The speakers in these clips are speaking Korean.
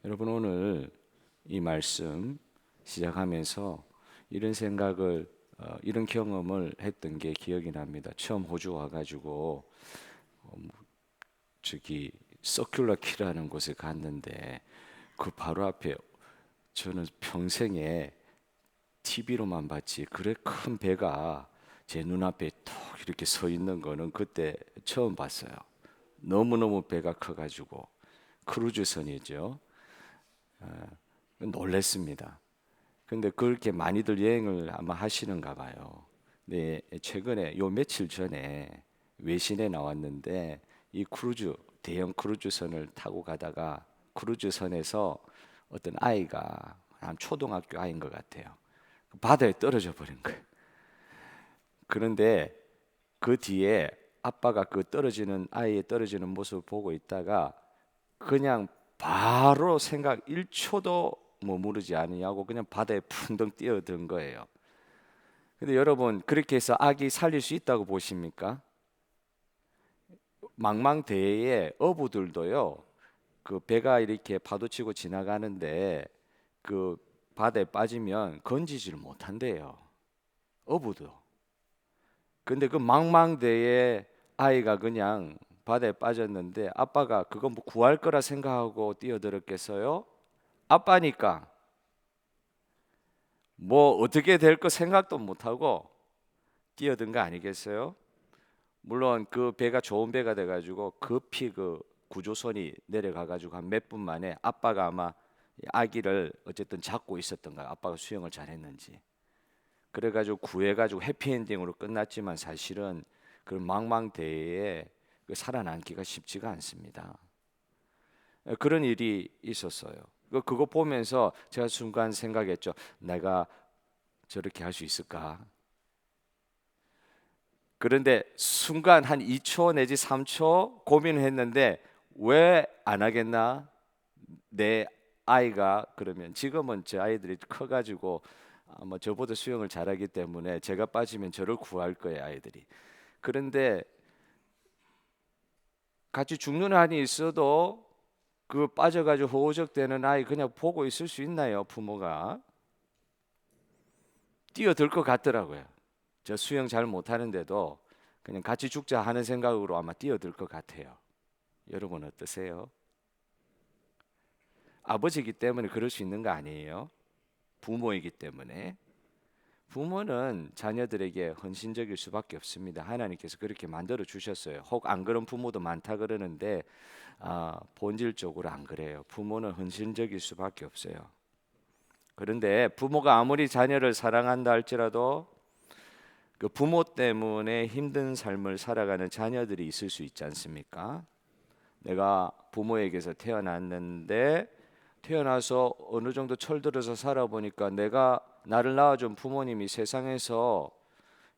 여러분, 오늘 이 말씀 시작하면서 이런 생각을 이런 경험을 했던 게 기억이 납니다. 처음 호주 와가지고 저기 서큘러 키라는 곳에 갔는데 그 바로 앞에 저는 평생에 TV로만 봤지 그래 큰 배가 제 눈앞에 톡 이렇게 서 있는 거는 그때 처음 봤어요. 너무너무 배가 커가지고 크루즈선이죠. 놀랬습니다. 근데 그렇게 많이들 여행을 아마 하시는가 봐요. 네, 최근에 요 며칠 전에 외신에 나왔는데 이 대형 크루즈선을 타고 가다가 크루즈선에서 어떤 아이가 한 초등학교 아이인 것 같아요. 바다에 떨어져 버린 거예요. 그런데 그 뒤에 아빠가 그 떨어지는 아이의 떨어지는 모습을 보고 있다가 그냥 바로 생각 1초도 머무르지 않으냐고 그냥 바다에 풍덩 뛰어든 거예요. 근데 여러분, 그렇게 해서 아기 살릴 수 있다고 보십니까? 망망대해에 어부들도요, 그 배가 이렇게 파도치고 지나가는데 그 바다에 빠지면 건지지를 못한대요. 어부도. 근데 그 망망대해에 아이가 그냥 바다에 빠졌는데 아빠가 그거 뭐 구할 거라 생각하고 뛰어들었겠어요? 아빠니까 뭐 어떻게 될 거 생각도 못하고 뛰어든 거 아니겠어요? 물론 그 배가 좋은 배가 돼가지고 급히 그 구조선이 내려가가지고 한 몇 분 만에 아빠가 아마 아기를 어쨌든 잡고 있었던 거야. 아빠가 수영을 잘했는지. 그래가지고 구해가지고 해피엔딩으로 끝났지만 사실은 그 망망대해에 그 살아남기가 쉽지가 않습니다. 그런 일이 있었어요. 그거 보면서 제가 순간 생각했죠. 내가 저렇게 할 수 있을까? 그런데 순간 한 2초 내지 3초 고민을 했는데 왜 안 하겠나? 내 아이가 그러면 지금은 제 아이들이 커가지고 아마 저보다 수영을 잘하기 때문에 제가 빠지면 저를 구할 거예요, 아이들이. 그런데 같이 죽는 한이 있어도 그 빠져가지고 호우적대는 아이 그냥 보고 있을 수 있나요, 부모가? 뛰어들 것 같더라고요. 저 수영 잘 못하는데도 그냥 같이 죽자 하는 생각으로 아마 뛰어들 것 같아요. 여러분 어떠세요? 아버지이기 때문에 그럴 수 있는 거 아니에요? 부모이기 때문에. 부모는 자녀들에게 헌신적일 수밖에 없습니다. 하나님께서 그렇게 만들어 주셨어요. 혹 안 그런 부모도 많다 그러는데 본질적으로 안 그래요. 부모는 헌신적일 수밖에 없어요. 그런데 부모가 아무리 자녀를 사랑한다 할지라도 그 부모 때문에 힘든 삶을 살아가는 자녀들이 있을 수 있지 않습니까? 내가 부모에게서 태어났는데 태어나서 어느 정도 철들어서 살아보니까 내가 나를 낳아준 부모님이 세상에서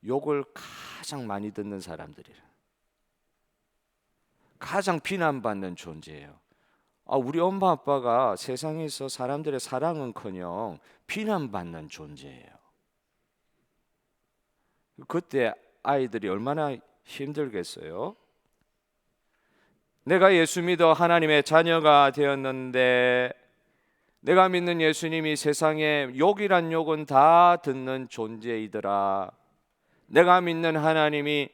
욕을 가장 많이 듣는 사람들이라. 가장 비난받는 존재예요. 우리 엄마 아빠가 세상에서 사람들의 사랑은커녕 비난받는 존재예요. 그때 아이들이 얼마나 힘들겠어요? 내가 예수 믿어 하나님의 자녀가 되었는데 내가 믿는 예수님이 세상에 욕이란 욕은 다 듣는 존재이더라. 내가 믿는 하나님이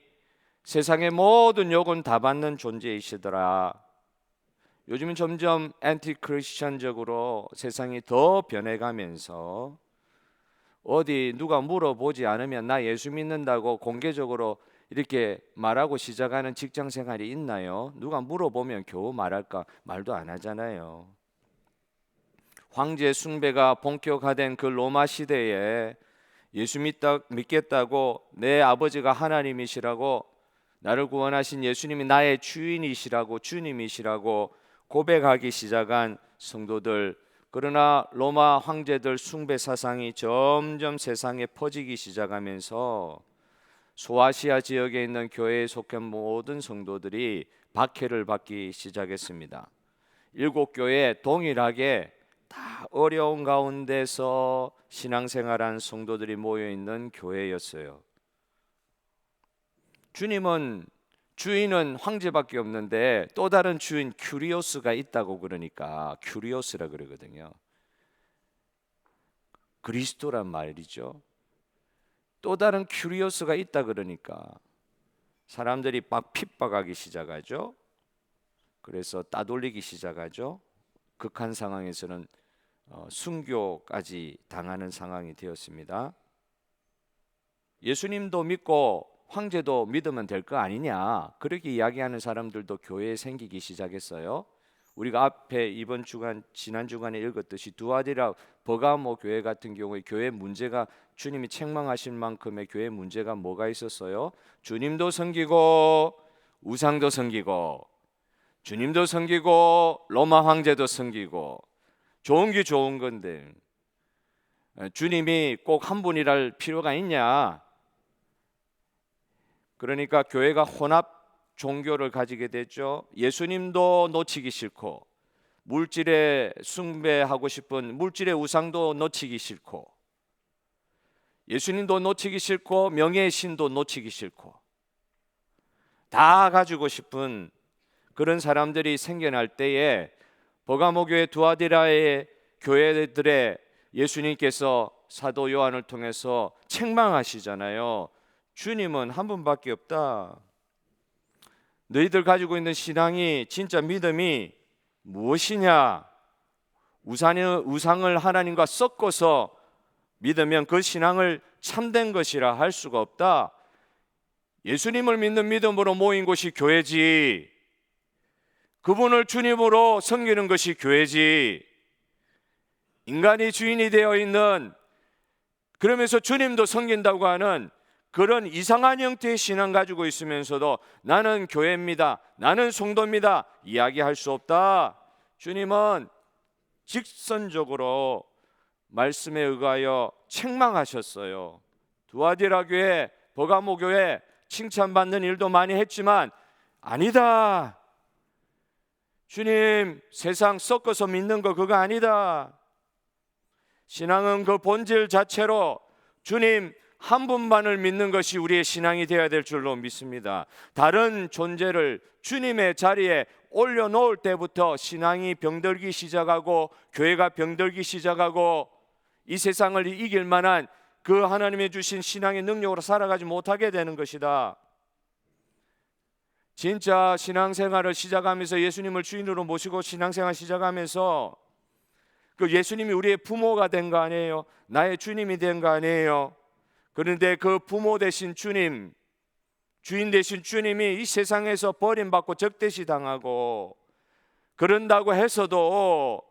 세상의 모든 욕은 다 받는 존재이시더라. 요즘은 점점 엔티 크리스천적으로 세상이 더 변해가면서 어디 누가 물어보지 않으면 나 예수 믿는다고 공개적으로 이렇게 말하고 시작하는 직장 생활이 있나요? 누가 물어보면 겨우 말할까? 말도 안 하잖아요. 황제 숭배가 본격화된 그 로마 시대에 예수 믿겠다고 내 아버지가 하나님이시라고 나를 구원하신 예수님이 나의 주인이시라고 주님이시라고 고백하기 시작한 성도들. 그러나 로마 황제들 숭배 사상이 점점 세상에 퍼지기 시작하면서 소아시아 지역에 있는 교회에 속한 모든 성도들이 박해를 받기 시작했습니다. 7교회 동일하게 다 어려운 가운데서 신앙생활한 성도들이 모여 있는 교회였어요. 주님은 주인은 황제밖에 없는데 또 다른 주인 큐리오스가 있다고 그러니까 큐리오스라 그러거든요. 그리스도란 말이죠. 또 다른 큐리오스가 있다 그러니까 사람들이 막 핍박하기 시작하죠. 그래서 따돌리기 시작하죠. 극한 상황에서는 순교까지 당하는 상황이 되었습니다. 예수님도 믿고 황제도 믿으면 될 거 아니냐, 그렇게 이야기하는 사람들도 교회에 생기기 시작했어요. 우리가 앞에 이번 주간 지난 주간에 읽었듯이 두아디라 버가모 교회 같은 경우에 교회 문제가, 주님이 책망하실 만큼의 교회 문제가 뭐가 있었어요? 주님도 섬기고 우상도 섬기고, 주님도 섬기고 로마 황제도 섬기고, 좋은 게 좋은 건데 주님이 꼭 한 분이랄 필요가 있냐? 그러니까 교회가 혼합 종교를 가지게 되죠. 예수님도 놓치기 싫고, 물질에 숭배하고 싶은 물질의 우상도 놓치기 싫고, 예수님도 놓치기 싫고, 명예의 신도 놓치기 싫고, 다 가지고 싶은 그런 사람들이 생겨날 때에 버가모 교회 두아디라의 교회들의 예수님께서 사도 요한을 통해서 책망하시잖아요. 주님은 한 분밖에 없다. 너희들 가지고 있는 신앙이 진짜 믿음이 무엇이냐? 우상을 하나님과 섞어서 믿으면 그 신앙을 참된 것이라 할 수가 없다. 예수님을 믿는 믿음으로 모인 곳이 교회지, 그분을 주님으로 섬기는 것이 교회지, 인간이 주인이 되어 있는, 그러면서 주님도 섬긴다고 하는 그런 이상한 형태의 신앙 가지고 있으면서도 나는 교회입니다, 나는 성도입니다 이야기할 수 없다. 주님은 직선적으로 말씀에 의하여 책망하셨어요. 두아디라 교회, 버가모 교회 칭찬받는 일도 많이 했지만 아니다. 주님 세상 섞어서 믿는 거 그거 아니다. 신앙은 그 본질 자체로 주님 한 분만을 믿는 것이 우리의 신앙이 되어야 될 줄로 믿습니다. 다른 존재를 주님의 자리에 올려놓을 때부터 신앙이 병들기 시작하고, 교회가 병들기 시작하고, 이 세상을 이길 만한 그 하나님의 주신 신앙의 능력으로 살아가지 못하게 되는 것이다. 진짜 신앙생활을 시작하면서, 예수님을 주인으로 모시고 신앙생활 시작하면서 그 예수님이 우리의 부모가 된 거 아니에요? 나의 주님이 된 거 아니에요? 그런데 그 부모 되신 주님, 주인 되신 주님이 이 세상에서 버림받고 적대시 당하고, 그런다고 해서도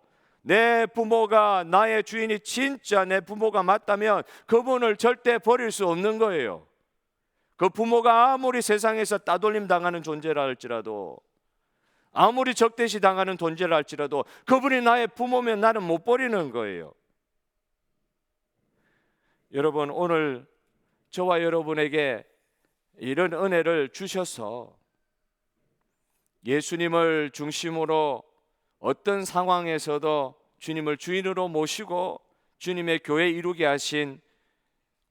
내 부모가, 나의 주인이 진짜 내 부모가 맞다면 그분을 절대 버릴 수 없는 거예요. 그 부모가 아무리 세상에서 따돌림 당하는 존재라 할지라도, 아무리 적대시 당하는 존재라 할지라도 그분이 나의 부모면 나는 못 버리는 거예요. 여러분, 오늘 저와 여러분에게 이런 은혜를 주셔서 예수님을 중심으로 어떤 상황에서도 주님을 주인으로 모시고 주님의 교회 이루게 하신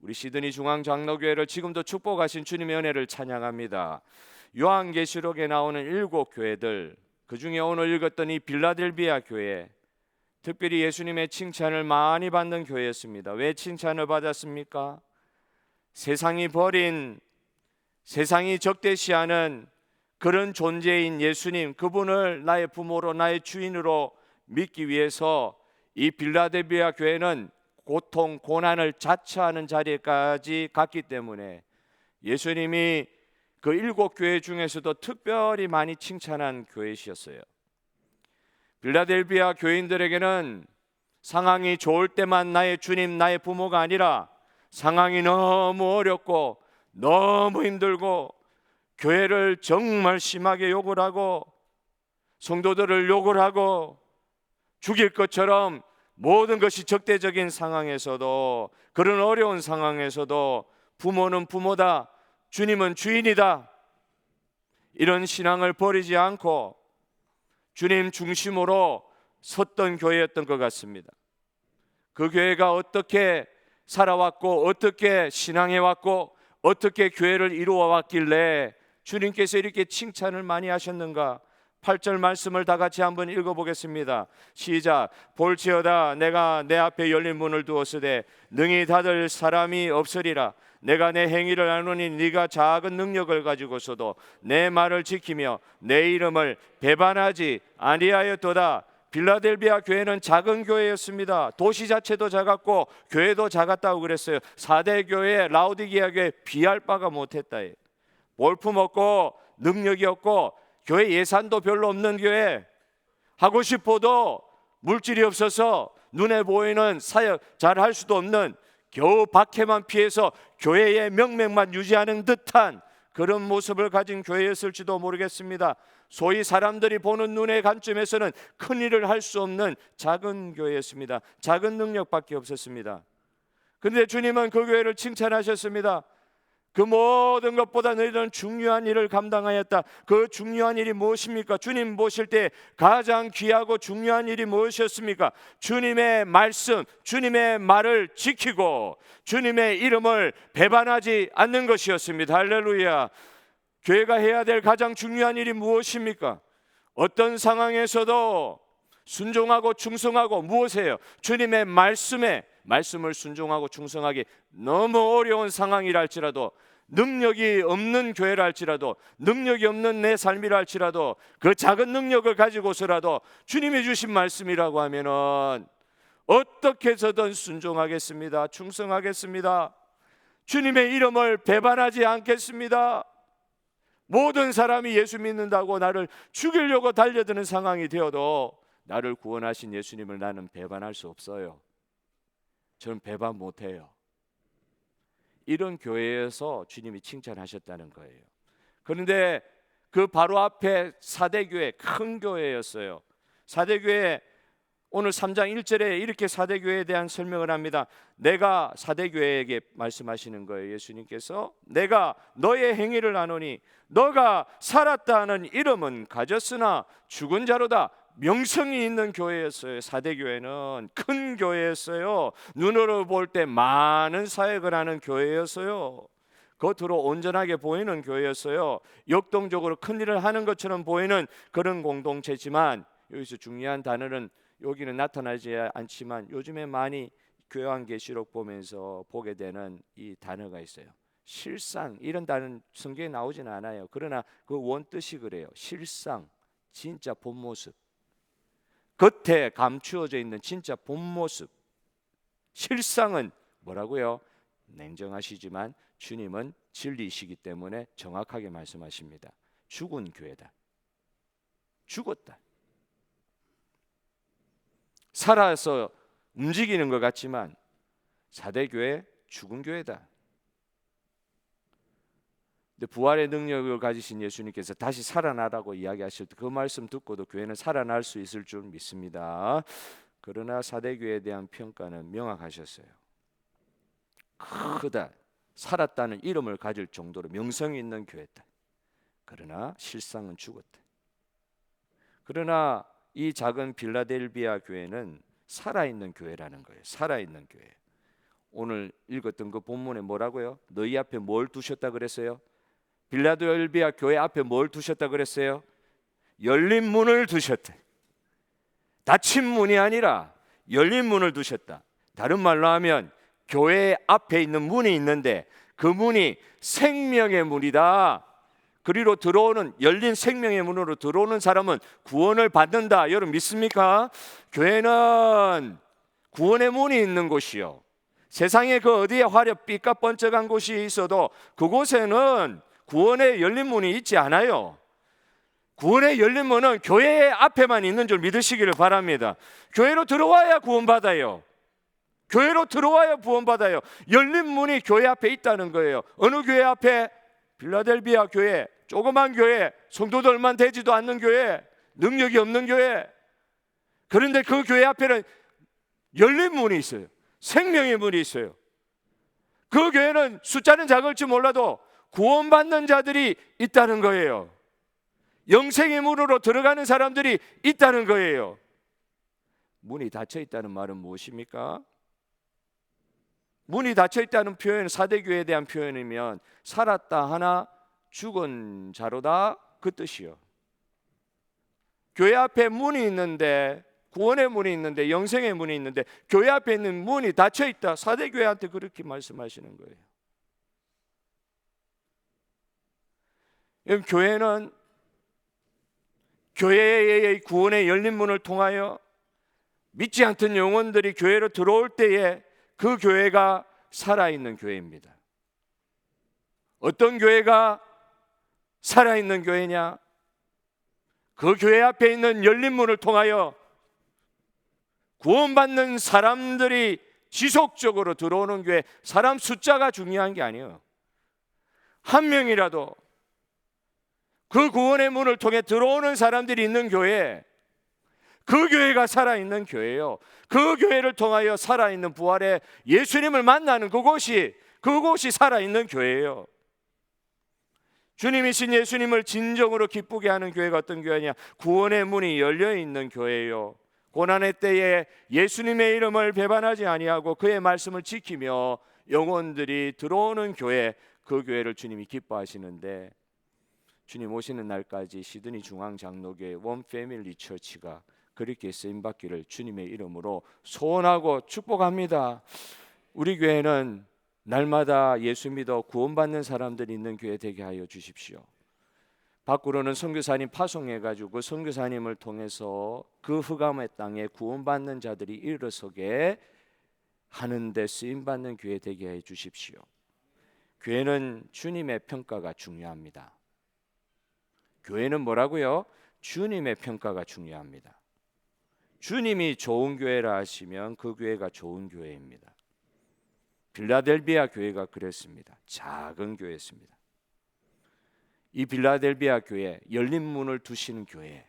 우리 시드니 중앙장로교회를 지금도 축복하신 주님의 은혜를 찬양합니다. 요한계시록에 나오는 7 교회들, 그 중에 오늘 읽었던 이 빌라델비아 교회, 특별히 예수님의 칭찬을 많이 받는 교회였습니다. 왜 칭찬을 받았습니까? 세상이 버린, 세상이 적대시하는 그런 존재인 예수님, 그분을 나의 부모로, 나의 주인으로 믿기 위해서 이 빌라델비아 교회는 고통, 고난을 자처하는 자리까지 갔기 때문에 예수님이 그 7 교회 중에서도 특별히 많이 칭찬한 교회이셨어요. 빌라델비아 교인들에게는 상황이 좋을 때만 나의 주님, 나의 부모가 아니라 상황이 너무 어렵고 너무 힘들고 교회를 정말 심하게 욕을 하고 성도들을 욕을 하고 죽일 것처럼 모든 것이 적대적인 상황에서도, 그런 어려운 상황에서도 부모는 부모다, 주님은 주인이다, 이런 신앙을 버리지 않고 주님 중심으로 섰던 교회였던 것 같습니다. 그 교회가 어떻게 살아왔고, 어떻게 신앙해왔고, 어떻게 교회를 이루어왔길래 주님께서 이렇게 칭찬을 많이 하셨는가? 8절 말씀을 다 같이 한번 읽어보겠습니다. 시작. 볼지어다 내가 내 앞에 열린 문을 두었으되 능히 닫을 사람이 없으리라. 내가 내 행위를 아노니 네가 작은 능력을 가지고서도 내 말을 지키며 내 이름을 배반하지 아니하였도다. 빌라델비아 교회는 작은 교회였습니다. 도시 자체도 작았고 교회도 작았다고 그랬어요. 4대 교회, 라오디게아 교회 비할 바가 못했다. 볼품 없고 능력이 없고 교회 예산도 별로 없는 교회, 하고 싶어도 물질이 없어서 눈에 보이는 사역 잘 할 수도 없는, 겨우 박해만 피해서 교회의 명맥만 유지하는 듯한 그런 모습을 가진 교회였을지도 모르겠습니다. 소위 사람들이 보는 눈의 관점에서는 큰 일을 할 수 없는 작은 교회였습니다. 작은 능력밖에 없었습니다. 그런데 주님은 그 교회를 칭찬하셨습니다. 그 모든 것보다 너희들은 중요한 일을 감당하였다. 그 중요한 일이 무엇입니까? 주님 모실 때 가장 귀하고 중요한 일이 무엇이었습니까? 주님의 말씀, 주님의 말을 지키고 주님의 이름을 배반하지 않는 것이었습니다. 할렐루야. 교회가 해야 될 가장 중요한 일이 무엇입니까? 어떤 상황에서도 순종하고 충성하고 무엇이에요? 주님의 말씀을 순종하고 충성하기 너무 어려운 상황이라 할지라도, 능력이 없는 교회라 할지라도, 능력이 없는 내 삶이라 할지라도, 그 작은 능력을 가지고서라도 주님이 주신 말씀이라고 하면은 어떻게 해서든 순종하겠습니다. 충성하겠습니다. 주님의 이름을 배반하지 않겠습니다. 모든 사람이 예수 믿는다고 나를 죽이려고 달려드는 상황이 되어도 나를 구원하신 예수님을 나는 배반할 수 없어요. 저는 배반 못해요. 이런 교회에서 주님이 칭찬하셨다는 거예요. 그런데 그 바로 앞에 4대 교회, 큰 교회였어요. 4대 교회, 오늘 3장 1절에 이렇게 4대 교회에 대한 설명을 합니다. 내가 4대 교회에게 말씀하시는 거예요. 예수님께서 내가 너의 행위를 아노니 너가 살았다 하는 이름은 가졌으나 죽은 자로다. 명성이 있는 교회였어요. 4대 교회는 큰 교회였어요. 눈으로 볼 때 많은 사역을 하는 교회였어요. 겉으로 온전하게 보이는 교회였어요. 역동적으로 큰 일을 하는 것처럼 보이는 그런 공동체지만, 여기서 중요한 단어는 여기는 나타나지 않지만 요즘에 많이 교회계시록 보면서 보게 되는 이 단어가 있어요. 실상, 이런 단어는 성경에 나오지는 않아요. 그러나 그 원뜻이 그래요. 실상, 진짜 본 모습, 겉에 감추어져 있는 진짜 본 모습. 실상은 뭐라고요? 냉정하시지만 주님은 진리이시기 때문에 정확하게 말씀하십니다. 죽은 교회다. 죽었다. 살아서 움직이는 것 같지만 4대 교회 죽은 교회다. 근데 부활의 능력을 가지신 예수님께서 다시 살아나라고 이야기하실 때 그 말씀 듣고도 교회는 살아날 수 있을 줄 믿습니다. 그러나 4대 교회에 대한 평가는 명확하셨어요. 크다. 살았다는 이름을 가질 정도로 명성이 있는 교회다. 그러나 실상은 죽었다. 그러나 이 작은 빌라델비아 교회는 살아있는 교회라는 거예요. 살아있는 교회. 오늘 읽었던 그 본문에 뭐라고요? 너희 앞에 뭘 두셨다 그랬어요? 빌라델비아 교회 앞에 뭘 두셨다 그랬어요? 열린 문을 두셨다. 닫힌 문이 아니라 열린 문을 두셨다. 다른 말로 하면 교회 앞에 있는 문이 있는데 그 문이 생명의 문이다. 그리로 들어오는, 열린 생명의 문으로 들어오는 사람은 구원을 받는다. 여러분 믿습니까? 교회는 구원의 문이 있는 곳이요. 세상에 그 어디에 화렵 삐까뻔쩍한 곳이 있어도 그곳에는 구원의 열린 문이 있지 않아요. 구원의 열린 문은 교회 앞에만 있는 줄 믿으시기를 바랍니다. 교회로 들어와야 구원받아요. 교회로 들어와야 구원받아요. 열린 문이 교회 앞에 있다는 거예요. 어느 교회 앞에? 빌라델비아 교회, 조그만 교회, 성도들만 되지도 않는 교회, 능력이 없는 교회. 그런데 그 교회 앞에는 열린 문이 있어요. 생명의 문이 있어요. 그 교회는 숫자는 작을지 몰라도 구원받는 자들이 있다는 거예요. 영생의 문으로 들어가는 사람들이 있다는 거예요. 문이 닫혀 있다는 말은 무엇입니까? 문이 닫혀 있다는 표현은 4대 교회에 대한 표현이면 살았다 하나 죽은 자로다, 그 뜻이요. 교회 앞에 문이 있는데, 구원의 문이 있는데, 영생의 문이 있는데 교회 앞에 있는 문이 닫혀 있다. 사대교회한테 그렇게 말씀하시는 거예요. 교회는 교회의 구원의 열린 문을 통하여 믿지 않던 영혼들이 교회로 들어올 때에 그 교회가 살아있는 교회입니다. 어떤 교회가 살아있는 교회냐? 그 교회 앞에 있는 열린 문을 통하여 구원받는 사람들이 지속적으로 들어오는 교회. 사람 숫자가 중요한 게 아니에요. 한 명이라도 그 구원의 문을 통해 들어오는 사람들이 있는 교회, 그 교회가 살아있는 교회예요. 그 교회를 통하여 살아있는 부활의 예수님을 만나는 그곳이 살아있는 교회예요. 주님이신 예수님을 진정으로 기쁘게 하는 교회가 어떤 교회냐? 구원의 문이 열려있는 교회예요. 고난의 때에 예수님의 이름을 배반하지 아니하고 그의 말씀을 지키며 영혼들이 들어오는 교회, 그 교회를 주님이 기뻐하시는데, 주님 오시는 날까지 시드니 중앙장로교회 원패밀리 처치가 그렇게 쓰임받기를 주님의 이름으로 소원하고 축복합니다. 우리 교회는 날마다 예수 믿어 구원받는 사람들이 있는 교회 되게 하여 주십시오. 밖으로는 선교사님 파송해가지고 그 선교사님을 통해서 그 흑암의 땅에 구원받는 자들이 일어서게 하는데 쓰임받는 교회 되게 해 주십시오. 교회는 주님의 평가가 중요합니다. 교회는 뭐라고요? 주님의 평가가 중요합니다. 주님이 좋은 교회라 하시면 그 교회가 좋은 교회입니다. 빌라델비아 교회가 그랬습니다. 작은 교회였습니다. 이 빌라델비아 교회, 열린 문을 두시는 교회,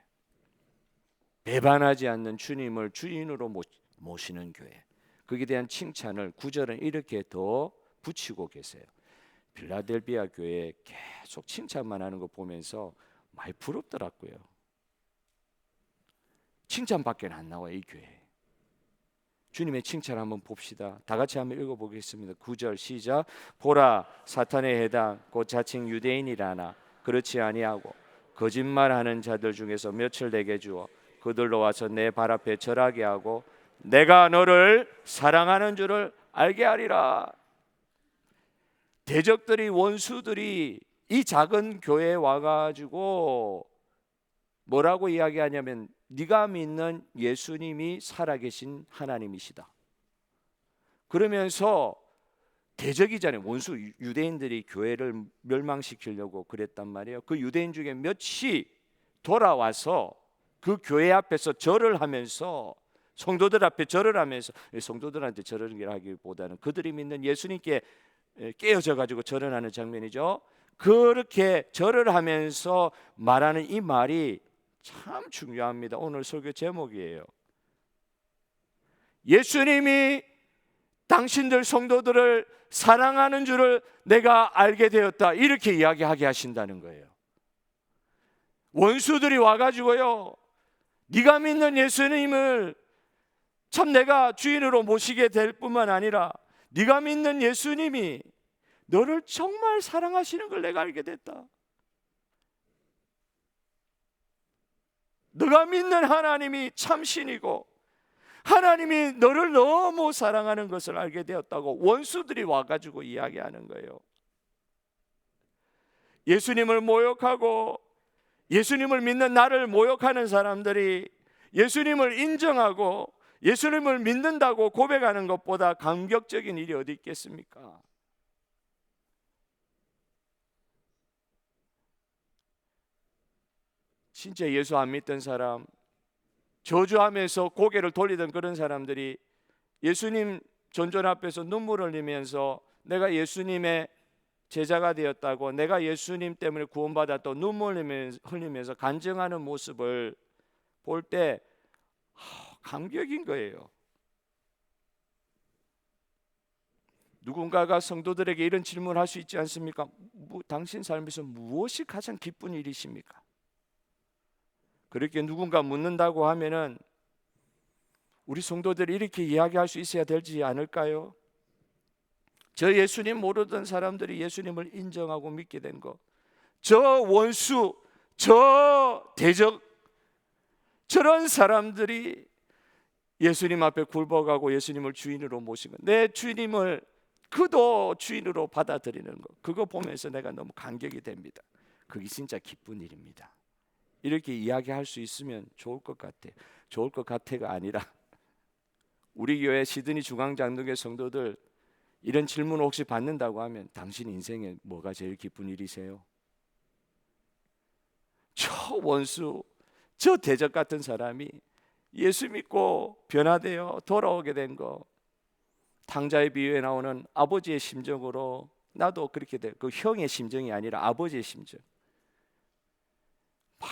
배반하지 않는 주님을 주인으로 모시는 교회, 거기에 대한 칭찬을 9절은 이렇게 더 붙이고 계세요. 빌라델비아 교회에 계속 칭찬만 하는 거 보면서 많이 부럽더라고요. 칭찬밖에 안 나와요, 이 교회. 주님의 칭찬 한번 봅시다. 다 같이 한번 읽어보겠습니다. 9절 시작. 보라, 사탄의 해당 곧 자칭 유대인이라나 그렇지 아니하고 거짓말하는 자들 중에서 몇을 내게 주어 그들로 와서 내 발 앞에 절하게 하고 내가 너를 사랑하는 줄을 알게 하리라. 대적들이, 원수들이 이 작은 교회에 와가지고 뭐라고 이야기하냐면 네가 믿는 예수님이 살아계신 하나님이시다. 그러면서 대적이잖아요. 원수 유대인들이 교회를 멸망시키려고 그랬단 말이에요. 그 유대인 중에 몇이 돌아와서 그 교회 앞에서 절을 하면서, 성도들 앞에 절을 하면서, 성도들한테 절을 하기보다는 그들이 믿는 예수님께 깨어져 가지고 절을 하는 장면이죠. 그렇게 절을 하면서 말하는 이 말이 참 중요합니다. 오늘 설교 제목이에요. 예수님이 당신들 성도들을 사랑하는 줄을 내가 알게 되었다, 이렇게 이야기하게 하신다는 거예요. 원수들이 와가지고요, 네가 믿는 예수님을 참 내가 주인으로 모시게 될 뿐만 아니라 네가 믿는 예수님이 너를 정말 사랑하시는 걸 내가 알게 됐다. 너가 믿는 하나님이 참신이고 하나님이 너를 너무 사랑하는 것을 알게 되었다고 원수들이 와가지고 이야기하는 거예요. 예수님을 모욕하고 예수님을 믿는 나를 모욕하는 사람들이 예수님을 인정하고 예수님을 믿는다고 고백하는 것보다 감격적인 일이 어디 있겠습니까? 진짜 예수 안 믿던 사람, 저주하면서 고개를 돌리던 그런 사람들이 예수님 전전 앞에서 눈물 흘리면서 내가 예수님의 제자가 되었다고, 내가 예수님 때문에 구원받았다고 눈물 흘리면서 간증하는 모습을 볼 때 감격인 거예요. 누군가가 성도들에게 이런 질문을 할 수 있지 않습니까? 당신 삶에서 무엇이 가장 기쁜 일이십니까? 그렇게 누군가 묻는다고 하면은 우리 성도들이 이렇게 이야기할 수 있어야 되지 않을까요? 저 예수님 모르던 사람들이 예수님을 인정하고 믿게 된 것, 저 원수, 저 대적, 저런 사람들이 예수님 앞에 굴복하고 예수님을 주인으로 모시고 내 주님을 그도 주인으로 받아들이는 것, 그거 보면서 내가 너무 감격이 됩니다. 그게 진짜 기쁜 일입니다. 이렇게 이야기할 수 있으면 좋을 것 같아. 좋을 것 같아가 아니라 우리 교회 시드니 중앙장로교 성도들 이런 질문을 혹시 받는다고 하면 당신 인생에 뭐가 제일 기쁜 일이세요? 저 원수, 저 대적 같은 사람이 예수 믿고 변화되어 돌아오게 된 거, 탕자의 비유에 나오는 아버지의 심정으로 나도 그렇게 돼. 그 형의 심정이 아니라 아버지의 심정. 막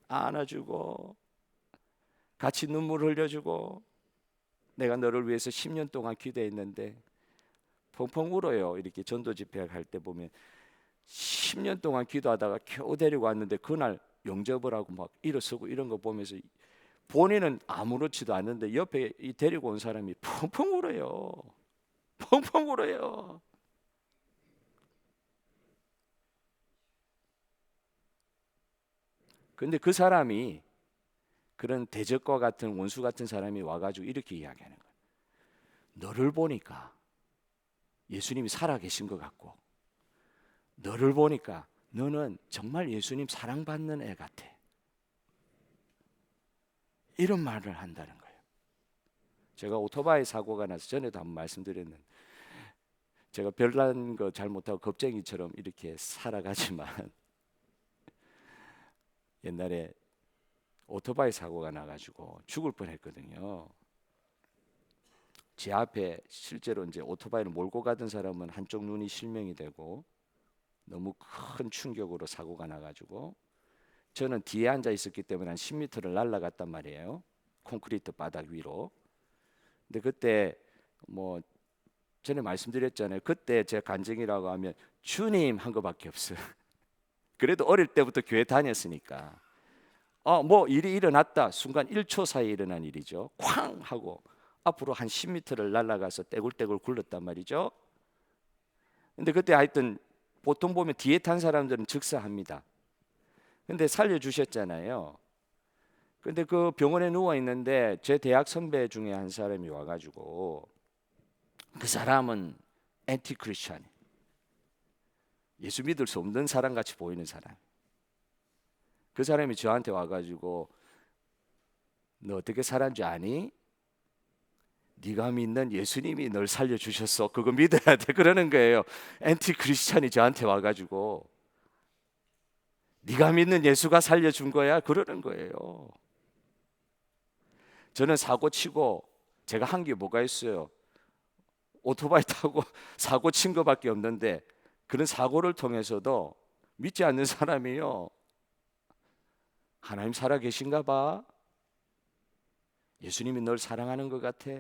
안아주고 같이 눈물 흘려주고 내가 너를 위해서 10년 동안 기도했는데 펑펑 울어요. 이렇게 전도 집회 갈 때 보면 10년 동안 기도하다가 겨우 데리고 왔는데 그날 영접을 하고 막 일어서고 이런 거 보면서 본인은 아무렇지도 않는데 옆에 이 데리고 온 사람이 펑펑 울어요. 펑펑 울어요. 근데 그 사람이 그런 대적과 같은 원수 같은 사람이 와가지고 이렇게 이야기하는 거예요. 너를 보니까 예수님이 살아계신 것 같고 너를 보니까 너는 정말 예수님 사랑받는 애 같아. 이런 말을 한다는 거예요. 제가 오토바이 사고가 나서 전에도 한번 말씀드렸는데 제가 별난 거 잘 못하고 겁쟁이처럼 이렇게 살아가지만 옛날에 오토바이 사고가 나가지고 죽을 뻔했거든요. 제 앞에 실제로 이제 오토바이를 몰고 가던 사람은 한쪽 눈이 실명이 되고 너무 큰 충격으로 사고가 나가지고 저는 뒤에 앉아 있었기 때문에 한 10m를 날아갔단 말이에요. 콘크리트 바닥 위로. 근데 그때 뭐 전에 말씀드렸잖아요. 그때 제 간증이라고 하면 주님 한 거밖에 없어요. 그래도 어릴 때부터 교회 다녔으니까 뭐 일이 일어났다 순간 1초 사이에 일어난 일이죠. 쾅 하고 앞으로 한 10m를 날아가서 떼굴떼굴 굴렀단 말이죠. 근데 그때 하여튼 보통 보면 뒤에 탄 사람들은 즉사합니다. 근데 살려주셨잖아요. 근데 그 병원에 누워 있는데 제 대학 선배 중에 한 사람이 와가지고 그 사람은 엔티 크리스찬, 예수 믿을 수 없는 사람 같이 보이는 사람. 그 사람이 저한테 와가지고 너 어떻게 살았는지 아니? 네가 믿는 예수님이 널 살려주셨어. 그거 믿어야 돼. 그러는 거예요. 엔티 크리스찬이 저한테 와가지고 네가 믿는 예수가 살려준 거야. 그러는 거예요. 저는 사고 치고 제가 한 게 뭐가 있어요? 오토바이 타고 사고 친 거밖에 없는데 그런 사고를 통해서도 믿지 않는 사람이요. 하나님 살아 계신가 봐. 예수님이 널 사랑하는 것 같아.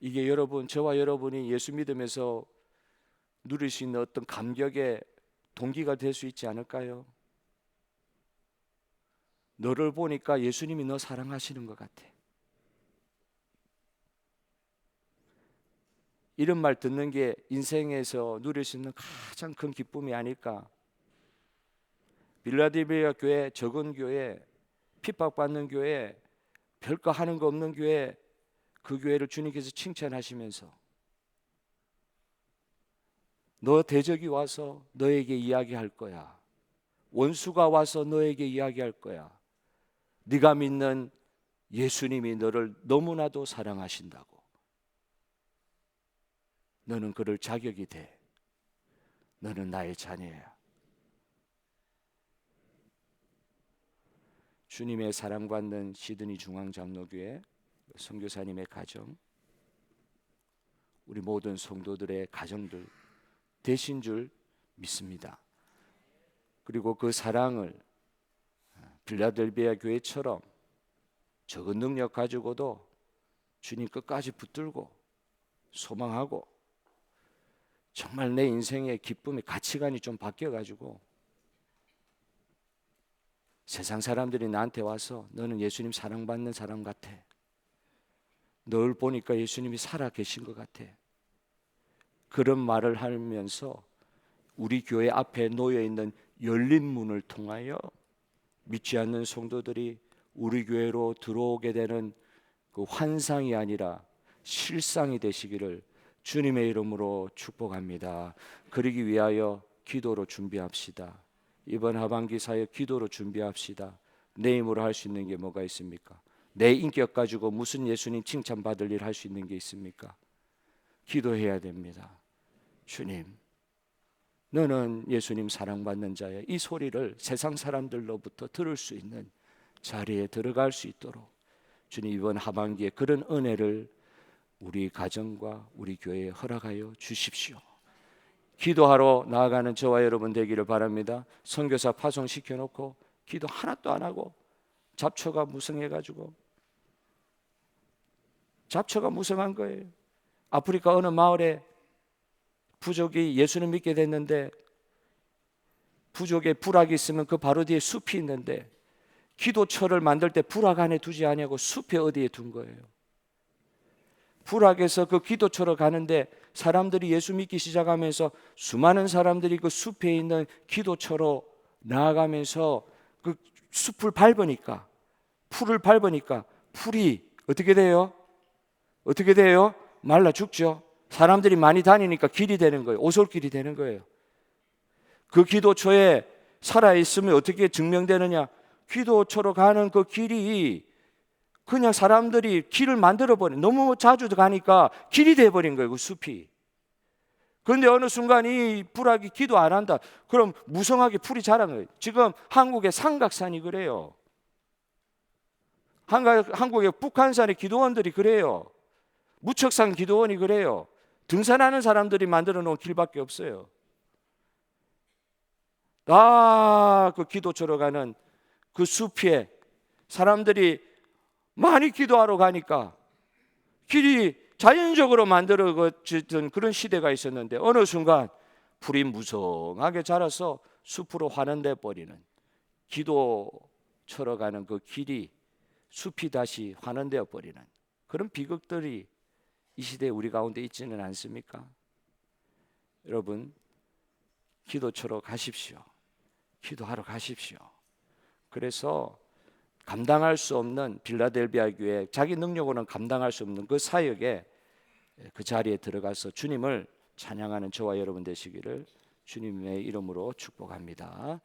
이게 여러분, 저와 여러분이 예수 믿으면서 누릴 수 있는 어떤 감격의 동기가 될 수 있지 않을까요? 너를 보니까 예수님이 너 사랑하시는 것 같아. 이런 말 듣는 게 인생에서 누릴 수 있는 가장 큰 기쁨이 아닐까. 빌라델비아 교회, 적은 교회, 핍박받는 교회, 별거 하는 거 없는 교회, 그 교회를 주님께서 칭찬하시면서 너 대적이 와서 너에게 이야기할 거야. 원수가 와서 너에게 이야기할 거야. 네가 믿는 예수님이 너를 너무나도 사랑하신다고. 너는 그럴 자격이 돼. 너는 나의 자녀야. 주님의 사랑받는 시드니 중앙장로교회 선교사님의 가정, 우리 모든 성도들의 가정들 되신 줄 믿습니다. 그리고 그 사랑을 빌라델비아 교회처럼 적은 능력 가지고도 주님 끝까지 붙들고 소망하고 정말 내 인생의 기쁨의 가치관이 좀 바뀌어가지고 세상 사람들이 나한테 와서 너는 예수님 사랑받는 사람 같아. 널 보니까 예수님이 살아 계신 것 같아. 그런 말을 하면서 우리 교회 앞에 놓여 있는 열린 문을 통하여 믿지 않는 성도들이 우리 교회로 들어오게 되는 그 환상이 아니라 실상이 되시기를 주님의 이름으로 축복합니다. 그러기 위하여 기도로 준비합시다. 이번 하반기 사역 기도로 준비합시다. 내 힘으로 할 수 있는 게 뭐가 있습니까? 내 인격 가지고 무슨 예수님 칭찬받을 일 할 수 있는 게 있습니까? 기도해야 됩니다. 주님, 너는 예수님 사랑받는 자야. 이 소리를 세상 사람들로부터 들을 수 있는 자리에 들어갈 수 있도록 주님 이번 하반기에 그런 은혜를 우리 가정과 우리 교회에 허락하여 주십시오. 기도하러 나아가는 저와 여러분 되기를 바랍니다. 선교사 파송시켜 놓고 기도 하나도 안 하고 잡초가 무성해가지고 잡초가 무성한 거예요. 아프리카 어느 마을에 부족이 예수를 믿게 됐는데 부족에 불악이 있으면 그 바로 뒤에 숲이 있는데 기도처를 만들 때 불악 안에 두지 아니하고 숲에 어디에 둔 거예요. 불악에서 그 기도처로 가는데 사람들이 예수 믿기 시작하면서 수많은 사람들이 그 숲에 있는 기도처로 나아가면서 그 숲을 밟으니까 풀을 밟으니까 풀이 어떻게 돼요? 어떻게 돼요? 말라 죽죠. 사람들이 많이 다니니까 길이 되는 거예요. 오솔길이 되는 거예요. 그 기도처에 살아있으면 어떻게 증명되느냐? 기도처로 가는 그 길이 그냥 사람들이 길을 만들어버린, 너무 자주 가니까 길이 돼버린 거예요. 그 숲이. 그런데 어느 순간 이 불악이 기도 안 한다. 그럼 무성하게 풀이 자란 거예요. 지금 한국의 삼각산이 그래요. 한국의 북한산의 기도원들이 그래요. 무척산 기도원이 그래요. 등산하는 사람들이 만들어 놓은 길밖에 없어요. 그 기도처로 가는 그 숲에 사람들이 많이 기도하러 가니까 길이 자연적으로 만들어졌던 그런 시대가 있었는데 어느 순간 풀이 무성하게 자라서 숲으로 환원돼 버리는, 기도처로 가는 그 길이 숲이 다시 환원되어 버리는 그런 비극들이 이 시대에 우리 가운데 있지는 않습니까? 여러분, 기도처로 가십시오. 기도하러 가십시오. 그래서 감당할 수 없는 빌라델비아 교회, 자기 능력으로는 감당할 수 없는 그 사역에 그 자리에 들어가서 주님을 찬양하는 저와 여러분 되시기를 주님의 이름으로 축복합니다.